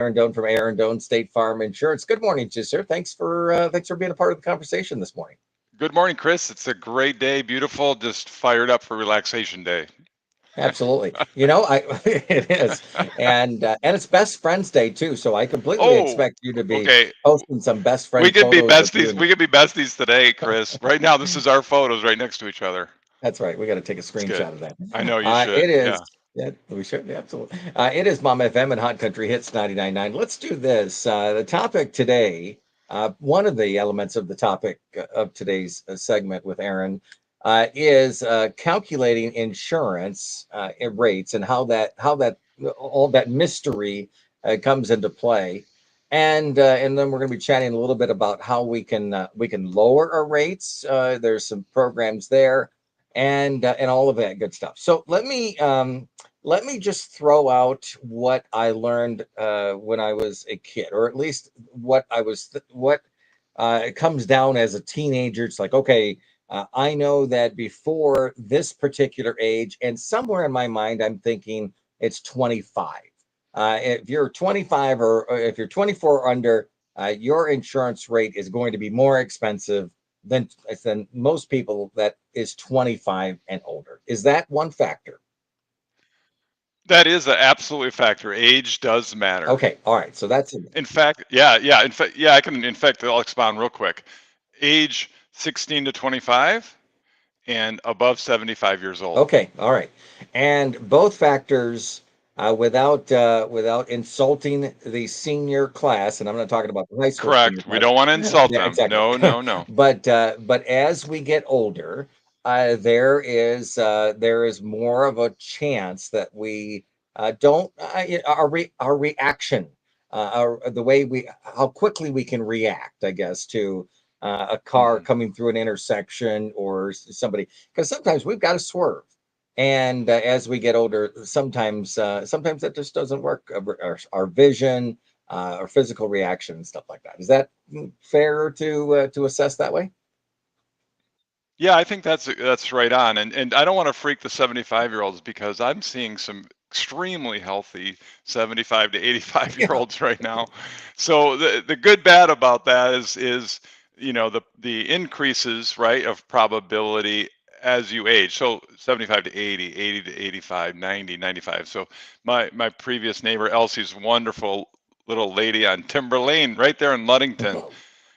Aaron Doan from Aaron Doan State Farm Insurance. Good morning to you, sir. Thanks for being a part of the conversation this morning. Good morning, Chris. It's a great day, beautiful, just fired up for relaxation day. Absolutely. It is, and it's Best Friends Day too. So I completely Oh, expect you to be okay. posting some best We friend could be photos of you besties. and We could be besties today, Chris. Right now, this is our photos right next to each other. that's right. We got to take a It's good. screenshot of that. I know you should. It is. Yeah. Yeah, we should absolutely. It is Mom FM and Hot Country Hits 99.9. Let's do this. The topic today, one of the elements of the topic of today's segment with Aaron, is calculating insurance rates and how that all that mystery comes into play. And then we're going to be chatting a little bit about how we can lower our rates. There's some programs there and all of that good stuff. So let me just throw out what I learned when I was a kid, or at least what it comes down as a teenager. It's like, okay, I know that before this particular age, and somewhere in my mind, I'm thinking it's 25. If you're 25 or if you're 24 or under, your insurance rate is going to be more expensive than most people that is 25 and older. Is that one factor? That is an absolute factor. Age does matter. Okay, all right. So that's In fact, yeah. In fact, yeah, I can, in fact, I'll expound real quick. Age 16 to 25 and above 75 years old. okay. All right, and both factors, without insulting the senior class, and I'm not talking about the high school senior Correct. We class. don't want to insult Yeah, them. exactly. No, no, no. But as we get older, there is more of a chance that we don't our reaction, the way we how quickly we can react, I guess, to a car Mhm. coming through an intersection or somebody, because sometimes we've got to swerve. And as we get older, sometimes that just doesn't work. Our vision, our physical reaction, and stuff like that. Is that fair to assess that way? Yeah, I think that's right on. And I don't want to freak the 75-year-olds because I'm seeing some extremely healthy 75 to 85 year Yeah. olds right now. So the good bad about that is the increases, right, of probability as you age. So 75 to 80, 80 to 85, 90, 95. So my previous neighbor Elsie's wonderful little lady on Timber Lane right there in Ludington,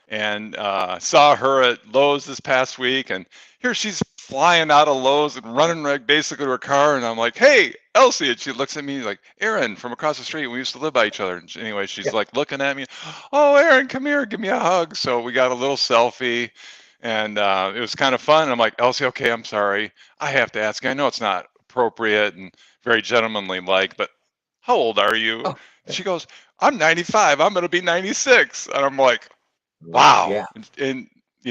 and saw her at Lowe's this past week, and here she's flying out of Lowe's and running right basically to her car, and I'm like, "Hey, Elsie!" And she looks at me like, "Erin from across the street. We used to live by each other." And anyway, she's Yeah. like looking at me, "Oh, Erin, come here, give me a hug." So we got a little selfie, and it was kind of fun. I'm like, "Elsie, okay, I'm sorry. I have to ask you. I know it's not appropriate and very gentlemanly like, but how old are you?" Oh, yeah. She goes, "I'm 95. I'm going to be 96." And I'm like, Wow. wow. Yeah. And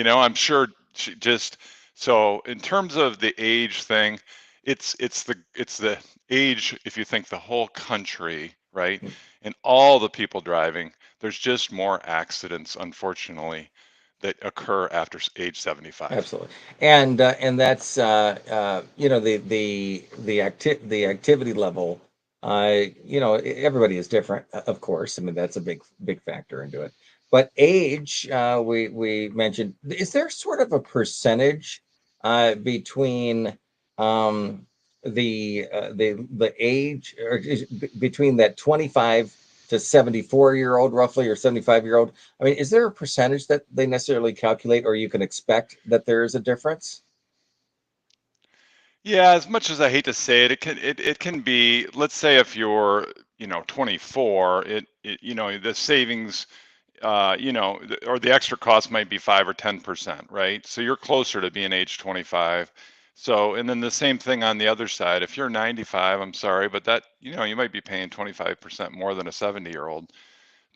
I'm sure she just, so in terms of the age thing, it's the age, if you think the whole country, right? And all the people driving, there's just more accidents, unfortunately, that occur after age 75. Absolutely, and that's the activity level. Everybody is different, of course. I mean, that's a big factor into it. But age, we mentioned. Is there sort of a percentage between um, the age, or between that 25 to 74-year-old, roughly, or 75-year-old? I mean, is there a percentage that they necessarily calculate, or you can expect that there is a difference? Yeah, as much as I hate to say it, it can be, let's say if you're, 24, the savings, or the extra cost might be 5 or 10%, right? So you're closer to being age 25. So, and then the same thing on the other side. If you're 95, I'm sorry, but that, you might be paying 25% more than a 70-year-old.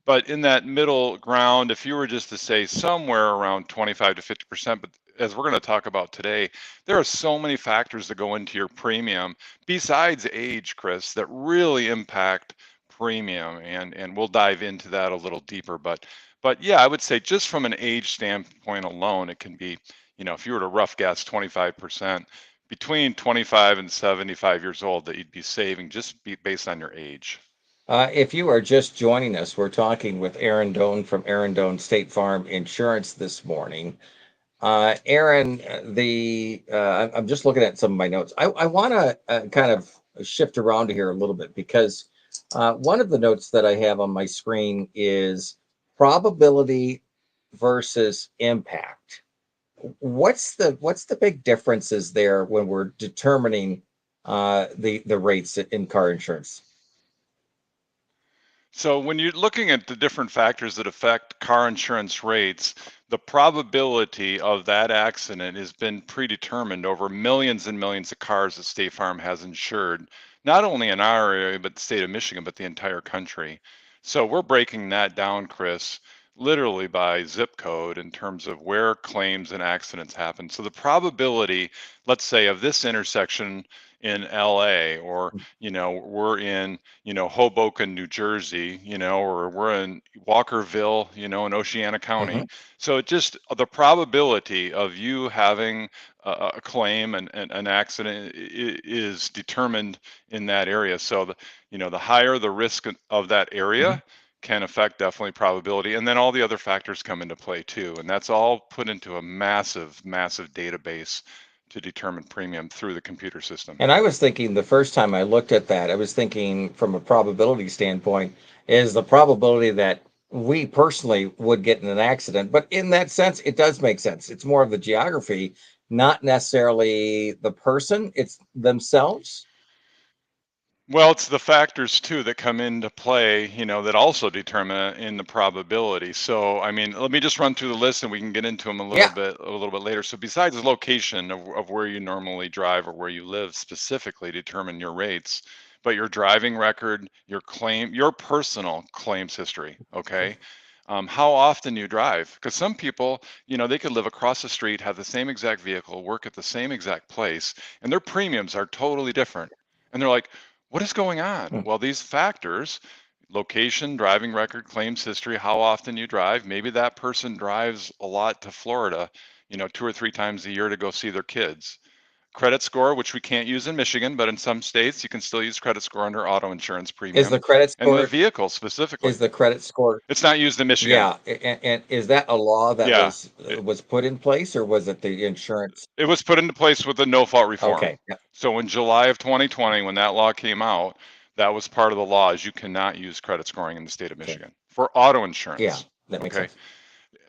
But in that middle ground, if you were just to say somewhere around 25 to 50%, but as we're going to talk about today, there are so many factors that go into your premium besides age, Chris, that really impact premium. And we'll dive into that a little deeper. But yeah, I would say just from an age standpoint alone, it can be, if you were to rough guess 25%, between 25 and 75 years old that you'd be saving just based on your age. If you are just joining us, we're talking with Erin Doan from Erin Doan State Farm Insurance this morning. Erin, I'm just looking at some of my notes. I want to kind of shift around here a little bit because one of the notes that I have on my screen is probability versus impact. What's the big differences there when we're determining the rates in car insurance? So when you're looking at the different factors that affect car insurance rates, the probability of that accident has been predetermined over millions and millions of cars that State Farm has insured, not only in our area, but the state of Michigan, but the entire country. So we're breaking that down, Chris, literally by zip code in terms of where claims and accidents happen. So the probability, let's say, of this intersection in LA, or we're in Hoboken, New Jersey, or we're in Walkerville, in Oceana County. Mhm. So it just the probability of you having a claim and an accident is determined in that area. So the higher the risk of that Mhm. area can affect definitely probability. And then all the other factors come into play too. And that's all put into a massive, massive database to determine premium through the computer system. And I was thinking the first time I looked at that, I was thinking from a probability standpoint, is the probability that we personally would get in an accident. But in that sense, it does make sense. It's more of the geography, not necessarily the person, it's themselves. Well, it's the factors too that come into play, that also determine it in the probability. So, I mean, let me just run through the list and we can get into them Yeah. a little bit later. So, besides the location of where you normally drive or where you live specifically determine your rates, but your driving record, your personal claims history, okay? How often you drive, because some people, they could live across the street, have the same exact vehicle, work at the same exact place, and their premiums are totally different. And they're like, what is going on? Hmm. Well, these factors, location, driving record, claims history, how often you drive, maybe that person drives a lot to Florida, 2 or 3 times a year to go see their kids. Credit score, which we can't use in Michigan, but in some states you can still use credit score under auto insurance Is the premium. credit And the score vehicle is specifically. the credit score It's not used in Michigan. yeah, and is that a law that Yeah. was put in place or was it the insurance? It was put into place with the no fault reform. Okay. Yeah. So in July of 2020, when that law came out, that was part of the law is you cannot use credit scoring in the state of Okay. Michigan for auto Yeah, insurance. that makes Okay. sense.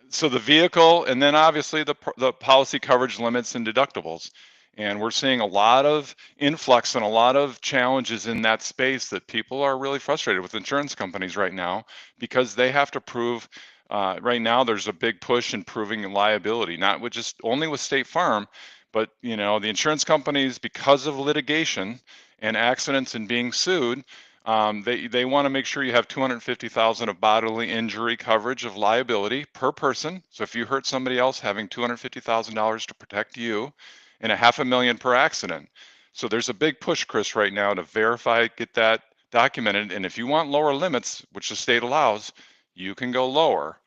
So the vehicle, and then obviously the policy coverage limits and deductibles. And we're seeing a lot of influx and a lot of challenges in that space that people are really frustrated with insurance companies right now because they have to prove. Right now, there's a big push in proving liability, not with just only with State Farm, but the insurance companies, because of litigation and accidents and being sued, they want to make sure you have 250,000 of bodily injury coverage of liability per person. So if you hurt somebody else, having $250,000 to protect you, and a half a million per accident. So there's a big push, Chris, right now to verify, get that documented. And if you want lower limits, which the state allows, you can go lower.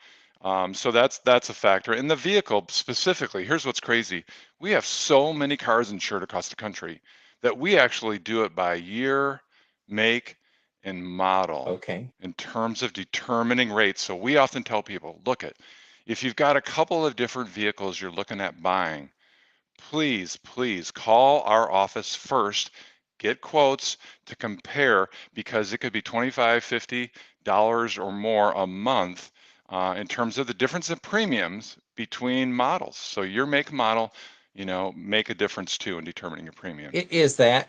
So that's a factor. In the vehicle specifically, here's what's crazy: we have so many cars insured across the country that we actually do it by year, make, and model Okay. in terms of determining rates. So we often tell people, look at if you've got a couple of different vehicles you're looking at buying, please call our office first, get quotes to compare because it could be 25, $50 or more a month in terms of the difference in premiums between models. So your make and model, make a difference too in determining your premium. Is that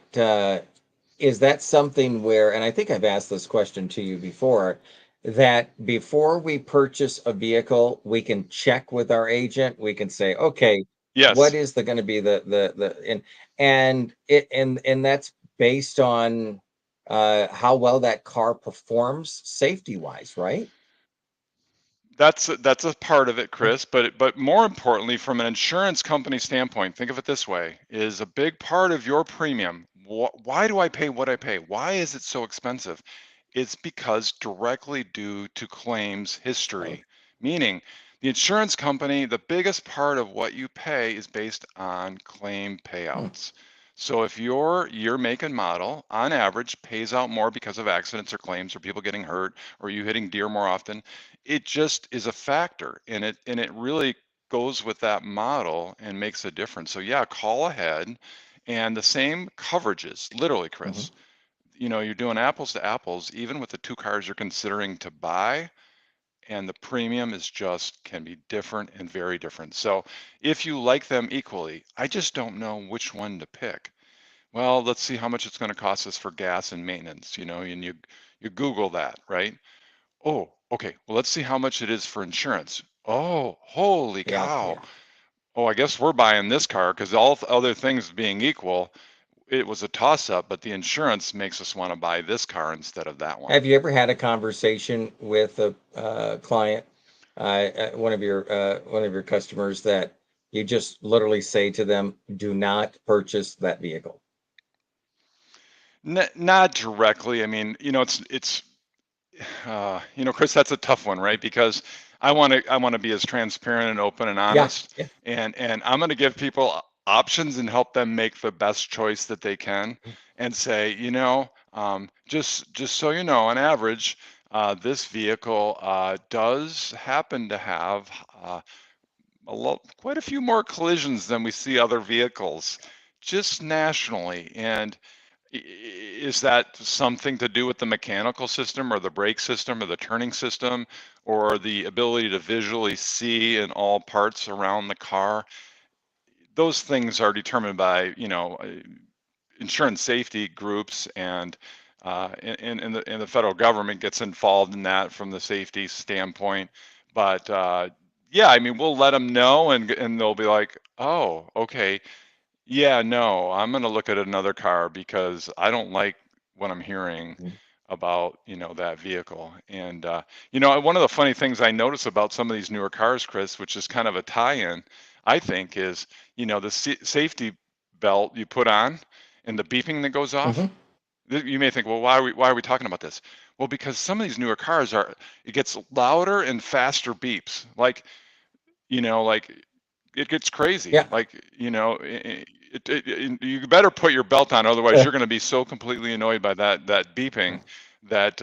something where, and I think I've asked this question to you before, that before we purchase a vehicle, we can check with our agent. We can say, okay, what Yes. is the going to be the and that's based on how well that car performs safety wise, right? That's a part of it, Okay. Chris. But more importantly, from an insurance company standpoint, think of it this way: is a big part of your premium. Why do I pay what I pay? Why is it so expensive? It's because directly due to claims Okay. history, meaning the insurance company, the biggest part of what you pay is based on claim Hmm. payouts. So if your year, make, and model on average pays out more because of accidents or claims or people getting hurt or you hitting deer more often, it just is a factor, and it really goes with that model and makes a difference. So yeah, call ahead, and the same coverages, literally, Hmm. Chris. You're doing apples to apples, even with the two cars you're considering to buy, and the premium is just can be different and very different. So if you like them equally, I just don't know which one to pick. Well, let's see how much it's going to cost us for gas and maintenance, and you Google that, right? Oh, okay. Well, let's see how much it is for insurance. Oh, holy Yeah, cow. yeah. Oh, I guess we're buying this car because all other things being equal, it was a toss up, but the insurance makes us want to buy this car instead of that one. Have you ever had a conversation with a client, one of your customers, that you just literally say to them, "Do not purchase that vehicle"? Not directly. I mean, Chris, that's a tough one, right? Because I want to be as transparent and open and Yeah, honest, yeah. and I'm going to give people options and help them make the best choice that they can, and say, just so you know, on average, this vehicle does happen to have quite a few more collisions than we see other vehicles, just nationally, and is that something to do with the mechanical system or the brake system or the turning system or the ability to visually see in all parts around the car? Those things are determined by, insurance safety groups, and the federal government gets involved in that from the safety standpoint. But yeah, I mean, we'll let them know, and they'll be like, oh, okay, yeah, no, I'm gonna look at another car because I don't like what I'm hearing Mhm. about, that vehicle. And one of the funny things I notice about some of these newer cars, Chris, which is kind of a tie-in, I think, is, the safety belt you put on and the beeping that goes off. Hmm. You may think, well, why are we talking about this? Well, because some of these newer cars it gets louder and faster beeps. Like it gets crazy. Yeah. Like, you better put your belt on, otherwise Uh, you're going to be so completely annoyed by that beeping that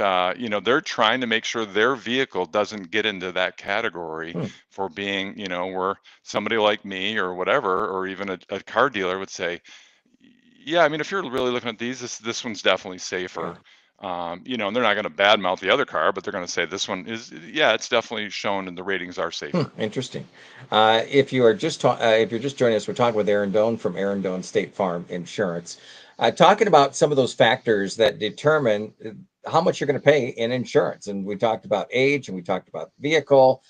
they're trying to make sure their vehicle doesn't get into that category hmm. for being, where somebody like me or whatever, or even a car dealer would say, yeah, I mean, if you're really looking at these, this one's definitely Yeah. safer. And they're not going to badmouth the other car, but they're going to say this one is, yeah, it's definitely shown and the ratings are safer. Interesting. If you're just joining us, we're talking with Aaron Doan from Aaron Doan State Farm Insurance, talking about some of those factors that determine how much you're going to pay in insurance. And we talked about age, and we talked about vehicle.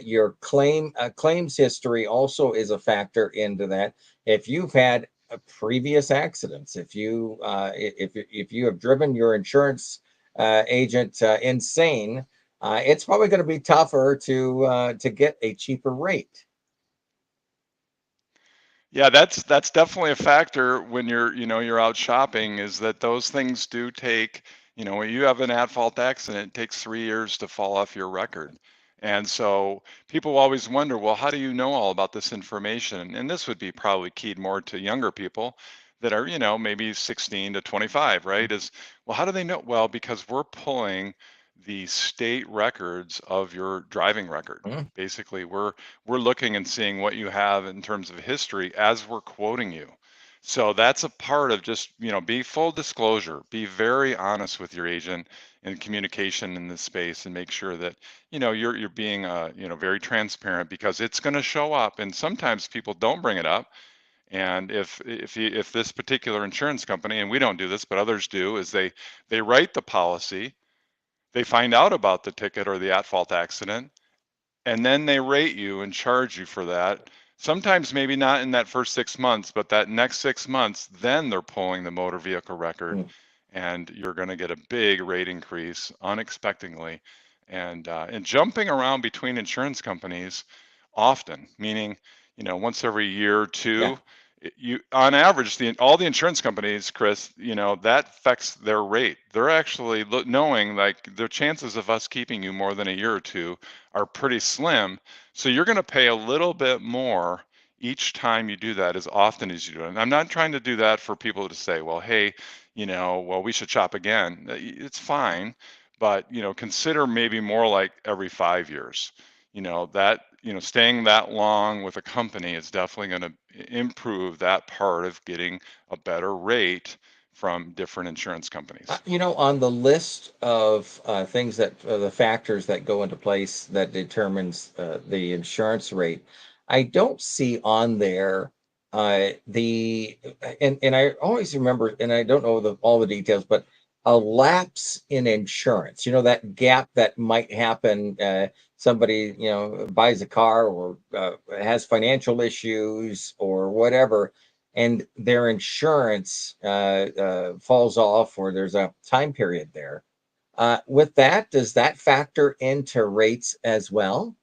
Your claims history also is a factor into that. If you've had previous accidents, if you have driven your insurance agent insane, it's probably going to be tougher to get a cheaper rate. Yeah, that's definitely a factor when you're out shopping, is that those things do take, when you have an at-fault accident, it takes 3 years to fall off your record. And so people always wonder, well, how do you know all about this information? And this would be probably keyed more to younger people that are, maybe 16 to 25, right? Is, well, how do they know? Well, because we're pulling the state records of your driving record. Mm, Basically, we're looking and seeing what you have in terms of history as we're quoting you. So that's a part of just, be full disclosure, be very honest with your agent in communication in this space, and make sure that, you're being, very transparent, because it's going to show up. And sometimes people don't bring it up. And if this particular insurance company, and we don't do this, but others do, is they write the policy, they find out about the ticket or the at-fault accident, and then they rate you and charge you for that. Sometimes maybe not in that first 6 months, but that next 6 months, then they're pulling the motor vehicle record, mm, and you're going to get a big rate increase unexpectedly. And jumping around between insurance companies often, meaning, once every year or yeah. two, you on average, all the insurance companies, Chris, that affects their rate. They're actually knowing, like, the chances of us keeping you more than a year or two are pretty slim. So you're going to pay a little bit more each time you do that, as often as you do it. And I'm not trying to do that for people to say, well, hey, well, we should shop again. It's fine, but consider maybe more like every 5 years. That staying that long with a company is definitely going to improve that part of getting a better rate from different insurance companies. On the list of things that the factors that go into place that determines the insurance rate, I don't see on there the and I always remember, and I don't know all the details, but a lapse in insurance. That gap that might happen. Somebody buys a car or has financial issues or whatever, and their insurance falls off, or there's a time period there. With that, does that factor into rates as well?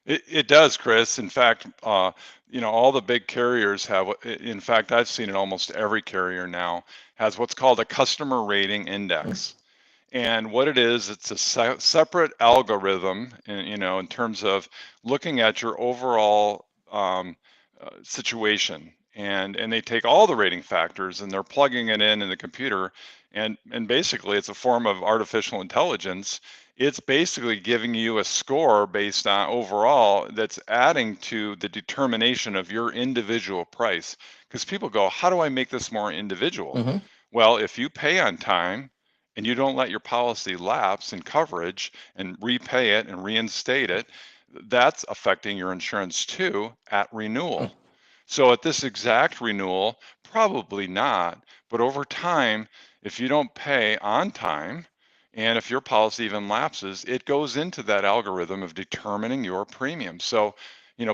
It does, Chris. In fact, all the big carriers have, in fact, I've seen it almost every carrier now has what's called a customer rating Mm. index. And what it is, it's a separate algorithm, in terms of looking at your overall situation. And they take all the rating factors and they're plugging it in the computer. And basically, it's a form of artificial intelligence. It's basically giving you a score based on overall that's adding to the determination of your individual price. Because people go, how do I make this more individual? Hmm. Well, if you pay on time, and you don't let your policy lapse in coverage and repay it and reinstate it, that's affecting your insurance too at renewal. So at this exact renewal, probably not, but over time, if you don't pay on time, and if your policy even lapses, it goes into that algorithm of determining your premium. So,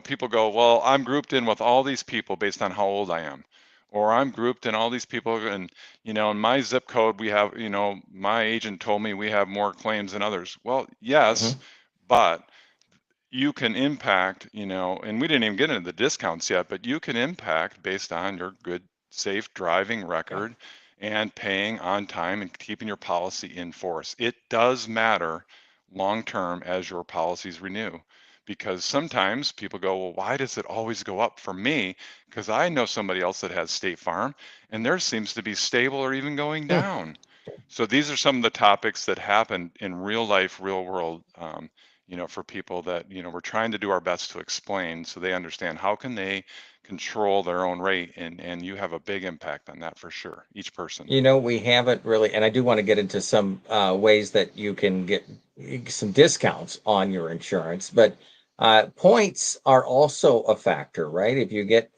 people go, well, I'm grouped in with all these people based on how old I am. Or I'm grouped in all these people, and in my zip code, we have, my agent told me we have more claims than others. Well, yes, Hmm. but you can impact, and we didn't even get into the discounts yet, but you can impact based on your good, safe driving Yeah. record and paying on time and keeping your policy in force. It does matter long term as your policies renew. Because sometimes people go, well, why does it always go up for me? Because I know somebody else that has State Farm and theirs seems to be stable or even going Hmm. down. So these are some of the topics that happen in real life, real world. For people that, we're trying to do our best to explain so they understand how can they control their own rate, and you have a big impact on that for sure, each person. We haven't really, and I do want to get into some ways that you can get some discounts on your insurance, but points are also a factor, right? If you get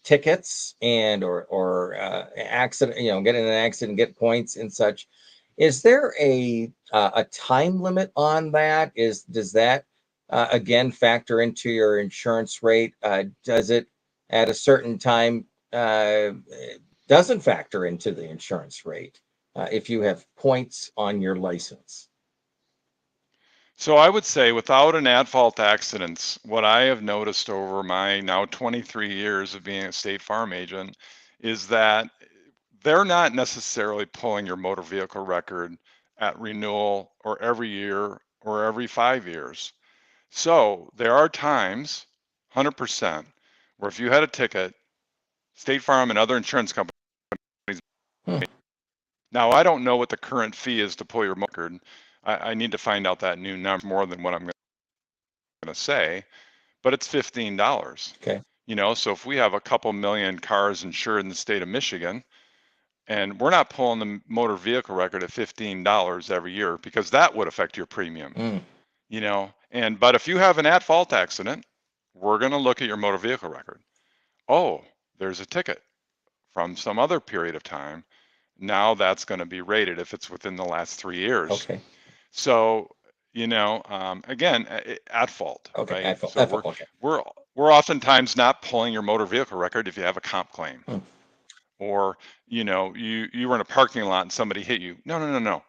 tickets and or accident, get in an accident, get points and such, is there a time limit on that? Does that again factor into your insurance rate? Does it at a certain time? Doesn't factor into the insurance rate if you have points on your license. So I would say without an at-fault accidents, what I have noticed over my now 23 years of being a State Farm agent is that they're not necessarily pulling your motor vehicle record at renewal or every year or every 5 years. So there are times, 100%, where if you had a ticket, State Farm and other insurance companies. Hmm. Now, I don't know what the current fee is to pull your record. I need to find out that new number more than what I'm going to say, but it's $15. Okay. So if we have a couple million cars insured in the state of Michigan, and we're not pulling the motor vehicle record at $15 every year because that would affect your premium, Mm. but if you have an at-fault accident, we're going to look at your motor vehicle record. Oh, there's a ticket from some other period of time. Now that's going to be rated if it's within the last 3 years. Okay. So, again, at fault, Okay. right? So FO, we're okay. we're we're oftentimes not pulling your motor vehicle record if you have a comp claim, Hmm. or you were in a parking lot and somebody hit you. No, no, no, no.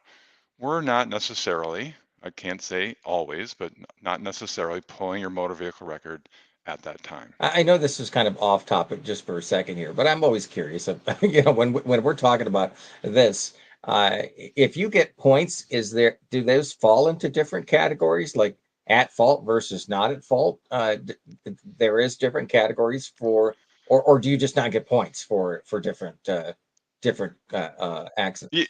We're not necessarily, I can't say always, but not necessarily pulling your motor vehicle record at that time. I know this is kind of off topic just for a second here, but I'm always curious. When we're talking about this, if you get points, do those fall into different categories? Like, at fault versus not at fault? There is different categories for, or do you just not get points for different accidents?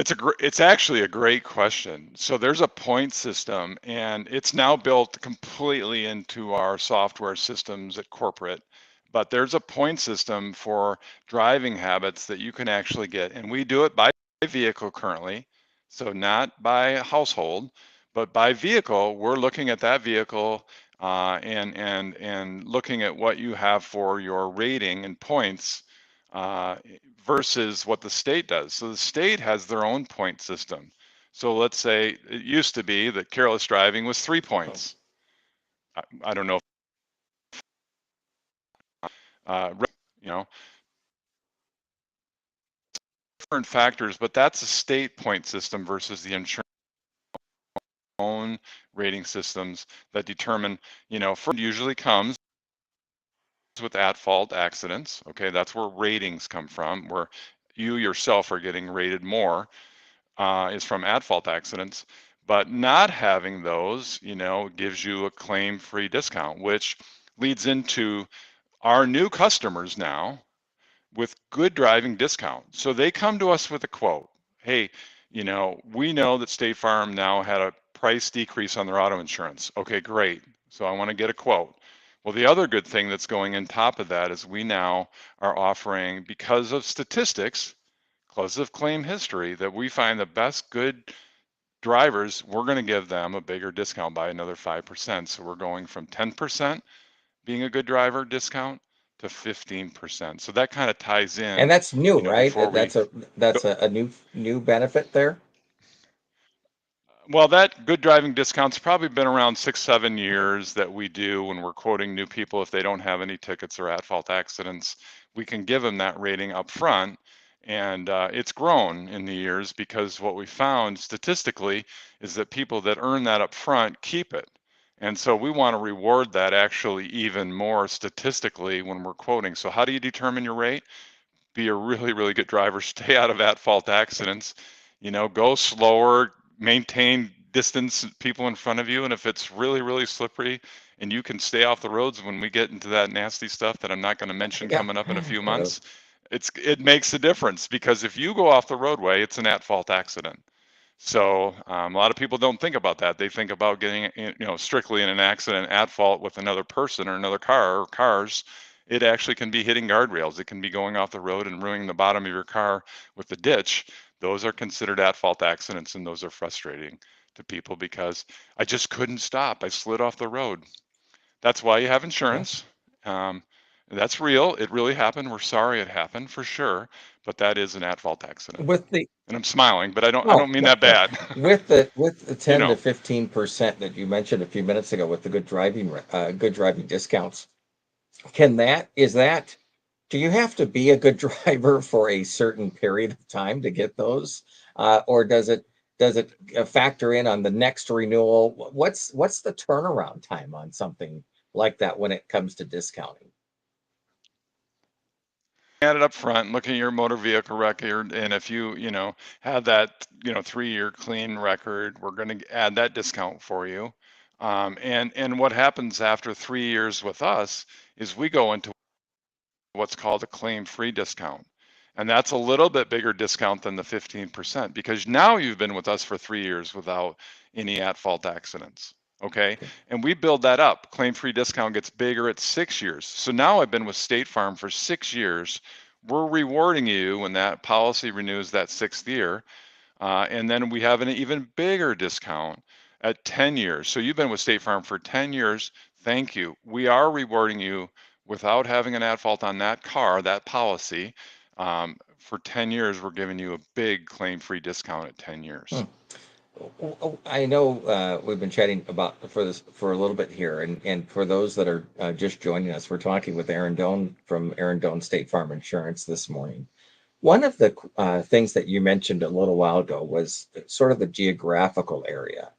It's actually a great question. So there's a point system, and it's now built completely into our software systems at corporate. But there's a point system for driving habits that you can actually get, and we do it by vehicle currently. So not by household, but by vehicle. We're looking at that vehicle and looking at what you have for your rating and points uh, versus what the state does. So the state has their own point system. So let's say it used to be that careless driving was 3 points. I don't know, uh, you know, different factors, but that's a state point system versus the insurance own rating systems that determine, first usually comes with at-fault accidents. Okay, that's where ratings come from, where you yourself are getting rated more is from at-fault accidents. But not having those, gives you a claim-free discount, which leads into our new customers now with good driving discount. So they come to us with a quote. Hey, we know that State Farm now had a price decrease on their auto insurance. Okay, great. So I want to get a quote. Well, the other good thing that's going in top of that is we now are offering, because of statistics, because of claim history, that we find the best good drivers, we're going to give them a bigger discount by another 5%. So we're going from 10% being a good driver discount to 15%. So that kind of ties And in, that's new, right? before we That's go. a new benefit there. Well, that good driving discount's probably been around 6, 7 years that we do when we're quoting new people. If they don't have any tickets or at fault accidents, we can give them that rating up front. And it's grown in the years because what we found statistically is that people that earn that up front keep it. And so we want to reward that actually even more statistically when we're quoting. So how do you determine your rate? Be a really, really good driver, stay out of at-fault accidents, go slower, maintain distance people in front of you. And if it's really, really slippery and you can stay off the roads when we get into that nasty stuff that I'm not going to mention Yeah. coming up in a few months, it makes a difference because if you go off the roadway, it's an at-fault accident. So a lot of people don't think about that. They think about getting, strictly in an accident at fault with another person or another car or cars. It actually can be hitting guardrails. It can be going off the road and ruining the bottom of your car with the ditch. Those are considered at fault accidents, and those are frustrating to people because I just couldn't stop. I slid off the road. That's why you have Yeah. insurance. Um, that's real. It really happened. We're sorry it happened for sure, but that is an at fault accident. With the And I'm smiling, but I No, don't mean no, that no. bad. With the you 10 to know, 15% that you mentioned a few minutes ago with the good driving discounts, can that is that do you have to be a good driver for a certain period of time to get those? Or does it factor in on the next renewal? What's the turnaround time on something like that when it comes to discounting? add it up front, look at your motor vehicle record, and if have that, 3-year clean record, we're going to add that discount for you. And what happens after 3 years with us is we go into what's called a claim-free discount. And that's a little bit bigger discount than the 15% because now you've been with us for 3 years without any at-fault accidents. Okay. Okay. And we build that up. Claim-free discount gets bigger at 6 years. So now I've been with State Farm for 6 years. We're rewarding you when that policy renews that 6th year. And then we have an even bigger discount at 10 years. So you've been with State Farm for 10 years. Thank you. We are rewarding you without having an at fault on that car, that policy. For 10 years, we're giving you a big claim free discount at 10 Hmm. years. I know we've been chatting about for this for a little bit here, and for those that are just joining us, we're talking with Erin Doan from Erin Doan State Farm Insurance this morning. One of the things that you mentioned a little while ago was sort of the geographical area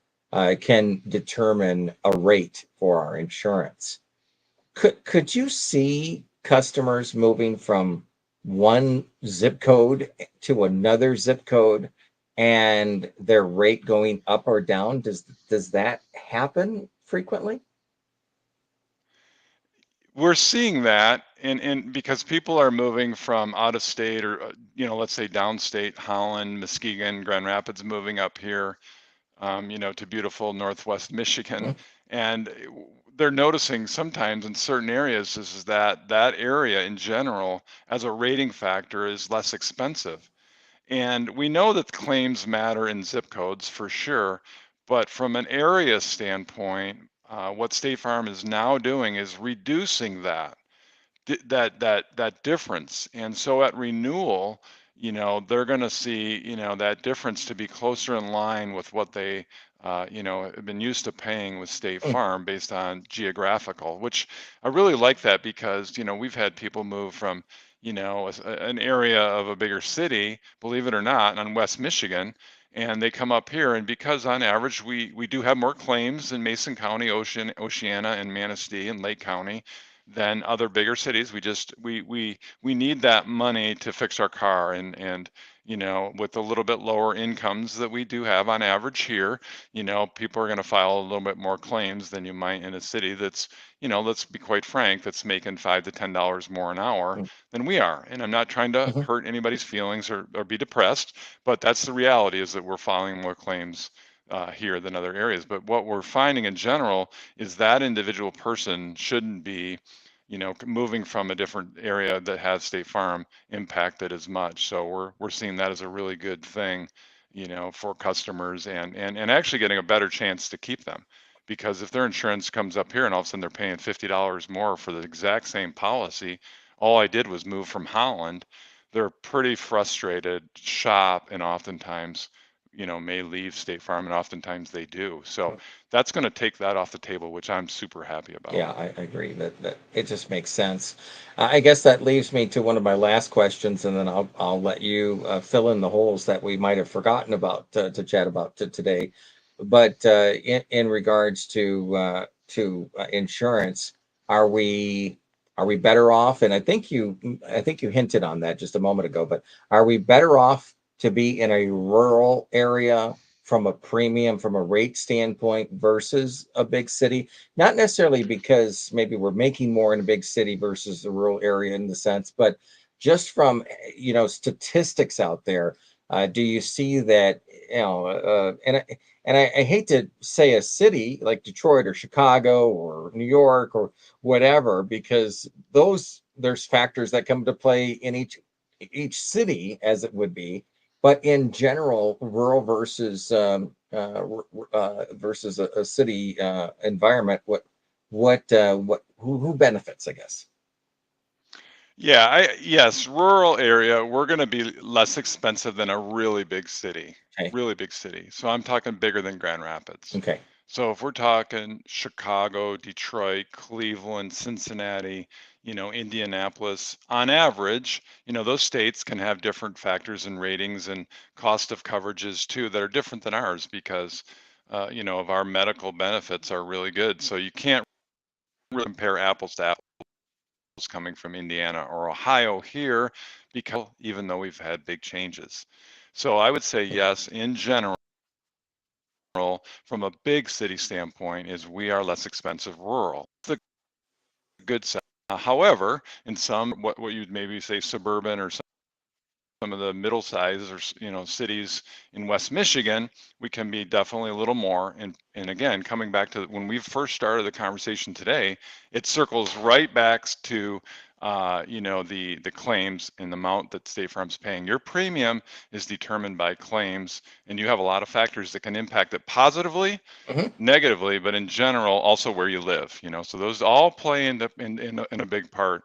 can determine a rate for our insurance. Could you see customers moving from one zip code to another zip code and their rate going up or down? Does that happen frequently? We're seeing that, and because people are moving from out of state or let's say downstate, Holland, Muskegon, Grand Rapids, moving up here, to beautiful Northwest Michigan, Mm, and they're noticing sometimes in certain areas is that that area in general, as a rating factor, is less expensive. And we know that claims matter in zip codes for sure, but from an area standpoint, what State Farm is now doing is reducing that difference. And so at renewal, they're going to see, that difference to be closer in line with what they, have been used to paying with State mm, Farm based on geographical, which I really like that because, we've had people move from, an area of a bigger city, believe it or not, on West Michigan, and they come up here. And because on average, we do have more claims in Mason County, Oceana, and Manistee and Lake County than other bigger cities. We need that money to fix our car, and with a little bit lower incomes that we do have on average here, people are going to file a little bit more claims than you might in a city that's, let's be quite frank, that's making $5 to $10 more an hour mm, than we are. And I'm not trying to mhm, hurt anybody's feelings or be depressed, but that's the reality, is that we're filing more claims here than other areas. But what we're finding in general is that individual person shouldn't be, moving from a different area that has State Farm impacted as much. So we're seeing that as a really good thing, for customers, and actually getting a better chance to keep them. Because if their insurance comes up here and all of a sudden they're paying $50 more for the exact same policy, all I did was move from Holland, they're pretty frustrated, shop, and oftentimes, may leave State Farm, and oftentimes they do. So mm. that's going to take that off the table, which I'm super happy about. Yeah, I agree that it just makes sense. I guess that leaves me to one of my last questions, and then I'll let you fill in the holes that we might have forgotten about to chat about today. But in regards to insurance, are we are we better off? And I think you hinted on that just a moment ago. But are we better off to be in a rural area from a premium, from a rate standpoint versus a big city? Not necessarily because maybe we're making more in a big city versus the rural area in the sense, but just from statistics out there. Do you see that? And I hate to say a city like Detroit or Chicago or New York or whatever, because those there's factors that come to play in each city as it would be. But in general, rural versus a city environment, who benefits, I guess. Yeah, yes, rural area, we're going to be less expensive than a really big city, Okay. really big city. So I'm talking bigger than Grand Rapids. Okay. So if we're talking Chicago, Detroit, Cleveland, Cincinnati, Indianapolis, on average, those states can have different factors and ratings and cost of coverages too that are different than ours because, of our medical benefits are really good. So you can't really compare apples to apples coming from Indiana or Ohio here, because even though we've had big changes. So I would say Yeah. yes, in general, from a big city standpoint, is we are less expensive rural. The good side. However, in some what you'd maybe say suburban or some of the middle size or cities in West Michigan, we can be definitely a little more. And again, coming back to when we first started the conversation today, it circles right back to the claims and the amount that State Farm's paying. Your premium is determined by claims, and you have a lot of factors that can impact it positively, Hmm. negatively, but in general, also where you live. So those all play in a big part.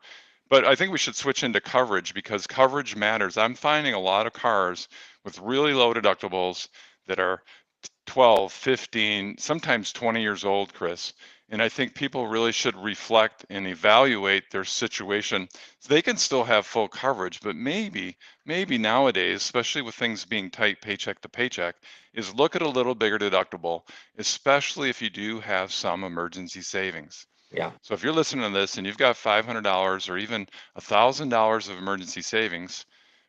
But I think we should switch into coverage because coverage matters. I'm finding a lot of cars with really low deductibles that are 12, 15, sometimes 20 years old, Chris. And I think people really should reflect and evaluate their situation. They can still have full coverage, but maybe nowadays, especially with things being tight paycheck to paycheck, is look at a little bigger deductible, especially if you do have some emergency savings. Yeah. So if you're listening to this and you've got $500 or even $1,000 of emergency savings,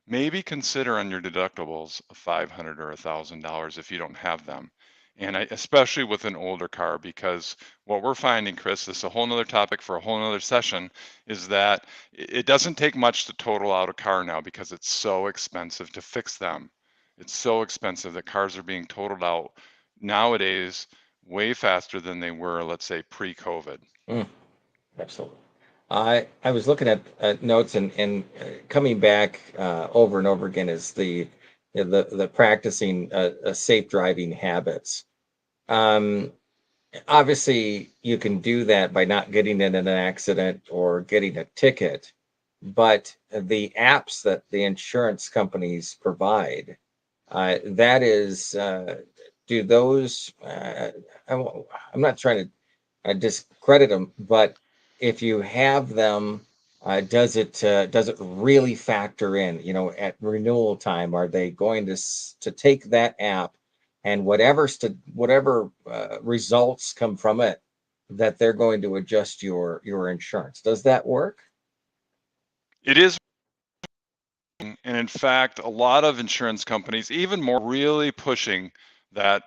maybe consider on your deductibles 500 or $1,000 if you don't have them. And especially with an older car, because what we're finding, Chris, this is a whole nother topic for a whole nother session, is that it doesn't take much to total out a car now because it's so expensive to fix them. It's so expensive that cars are being totaled out nowadays way faster than they were, let's say, pre-COVID. Mm, absolutely. I was looking at notes and coming back over and over again is the practicing safe driving habits. Um, Obviously, you can do that by not getting in an accident or getting a ticket, but the apps that the insurance companies provide, that is, do those? I'm not trying to discredit them, but if you have them, does it really factor in? You know, at renewal time, are they going to take that app and whatever results come from it, that they're going to adjust your insurance? Does that work? It is. And in fact, a lot of insurance companies, even more, really pushing that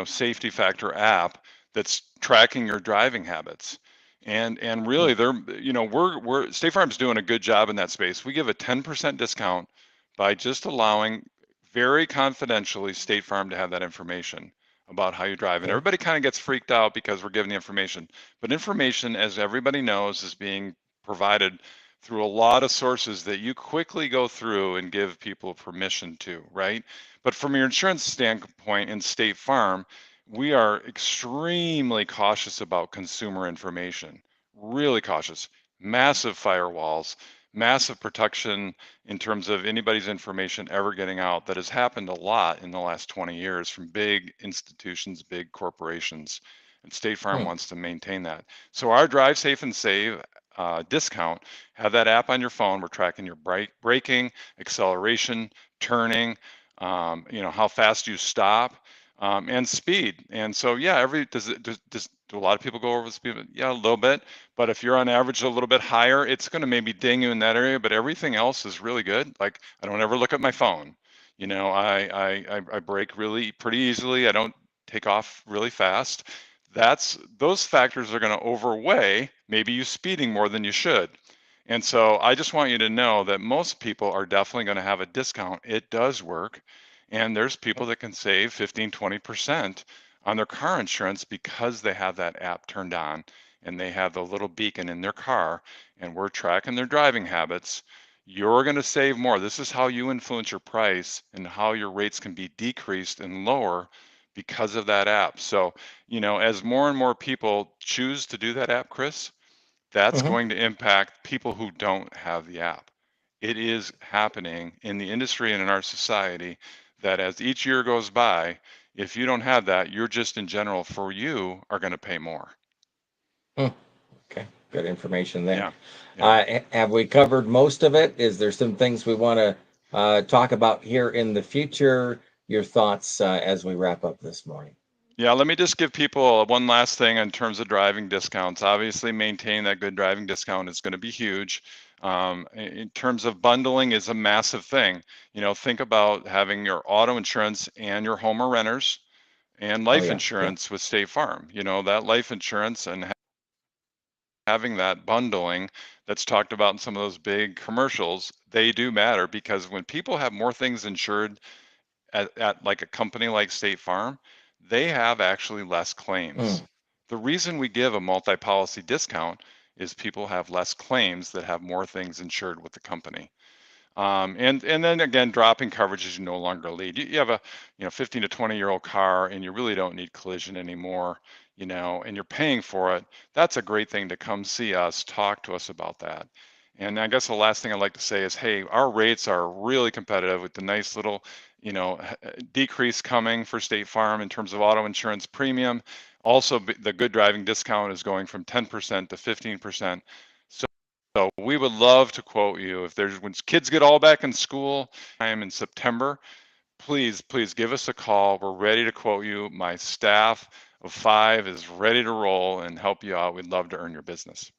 safety factor app that's tracking your driving habits. And Hmm. really, we're State Farm's doing a good job in that space. We give a 10% discount by just allowing very confidentially State Farm to have that information about how you drive. And Okay. everybody kind of gets freaked out because we're giving the information. But information, as everybody knows, is being provided through a lot of sources that you quickly go through and give people permission to, right? But from your insurance standpoint in State Farm, we are extremely cautious about consumer information, really cautious. Massive firewalls, massive protection in terms of anybody's information ever getting out. That has happened a lot in the last 20 years from big institutions, big corporations. And State Farm Hmm. wants to maintain that. So our Drive Safe and Save discount, have that app on your phone. We're tracking your braking, acceleration, turning, how fast you stop, and speed. And so, yeah, do a lot of people go over the speed? Yeah, a little bit. But if you're on average a little bit higher, it's going to maybe ding you in that area. But everything else is really good. Like I don't ever look at my phone. I brake really pretty easily. I don't take off really fast. Those factors are going to overweigh maybe you speeding more than you should. And so I just want you to know that most people are definitely going to have a discount. It does work. And there's people that can save 15, 20% on their car insurance because they have that app turned on and they have the little beacon in their car and we're tracking their driving habits. You're going to save more. This is how you influence your price and how your rates can be decreased and lower because of that app. So, as more and more people choose to do that app, Chris, that's Hmm. going to impact people who don't have the app. It is happening in the industry and in our society that as each year goes by, if you don't have that, you're just in general for you are going to pay more. Hmm. Okay, good information there. Yeah. Yeah. Have we covered most of it? Is there some things we want to talk about here in the future? Your thoughts as we wrap up this morning? Yeah, let me just give people one last thing in terms of driving discounts. Obviously, maintain that good driving discount is going to be huge. In terms of bundling is a massive thing. Think about having your auto insurance and your home or renters and Oh life yeah, yeah. insurance with State Farm. That life insurance and having that bundling that's talked about in some of those big commercials, they do matter because when people have more things insured at like a company like State Farm, they have actually less claims. Mm, The reason we give a multi-policy discount is people have less claims that have more things insured with the company. And then again, dropping coverage is no longer a lead. You have a 15 to 20-year-old car and you really don't need collision anymore, and you're paying for it. That's a great thing to come see us, talk to us about that. And I guess the last thing I'd like to say is, hey, our rates are really competitive with the nice little, decrease coming for State Farm in terms of auto insurance premium. Also, the good driving discount is going from 10% to 15%. So we would love to quote you if there's when kids get all back in school, I am in September. Please give us a call. We're ready to quote you. My staff of 5 is ready to roll and help you out. We'd love to earn your business.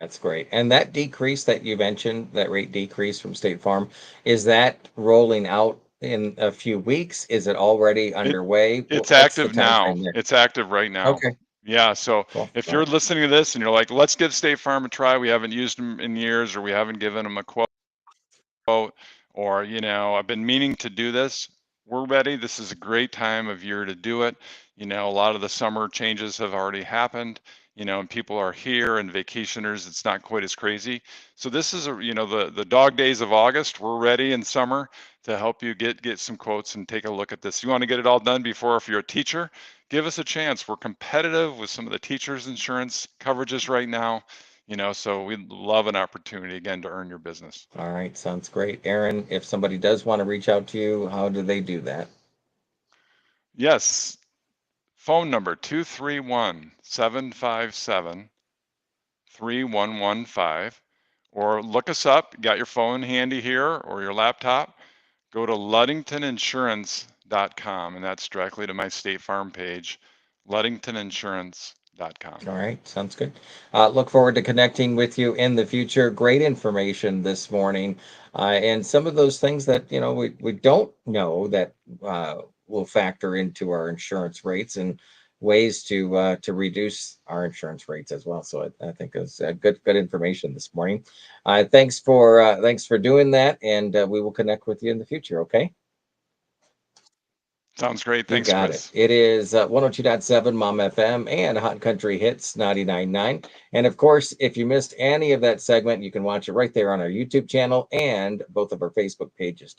That's great. And that decrease that you mentioned, that rate decrease from State Farm, is that rolling out in a few weeks? Is it already It underway? it's What's the active time now. frame there? It's active right now. Okay, Yeah, so cool. if All you're right. listening to this and you're like, let's give State Farm a try, we haven't used them in years or we haven't given them a quote, or I've been meaning to do this, we're ready. This is a great time of year to do it. A lot of the summer changes have already happened, and people are here and vacationers, it's not quite as crazy. So this is the dog days of August, we're ready in summer to help you get some quotes and take a look at this. You want to get it all done before, if you're a teacher, give us a chance. We're competitive with some of the teachers insurance coverages right now, so we'd love an opportunity again to earn your business. All right, sounds great. Erin, if somebody does want to reach out to you, how do they do that? Yes, phone number 231-757-3115, or look us up. Got your phone handy here or your laptop? Go to ludingtoninsurance.com, and that's directly to my State Farm page, ludingtoninsurance.com. All right, sounds good. Look forward to connecting with you in the future. Great information this morning, and some of those things that we don't know that will factor into our insurance rates and ways to reduce our insurance rates as well. So I think it's good information this morning. Thanks for doing that, and we will connect with you in the future. Okay. Sounds great. You Thanks, got it. Chris. It is 102.7 Mom FM and Hot Country Hits 99.9. And of course, if you missed any of that segment, you can watch it right there on our YouTube channel and both of our Facebook pages,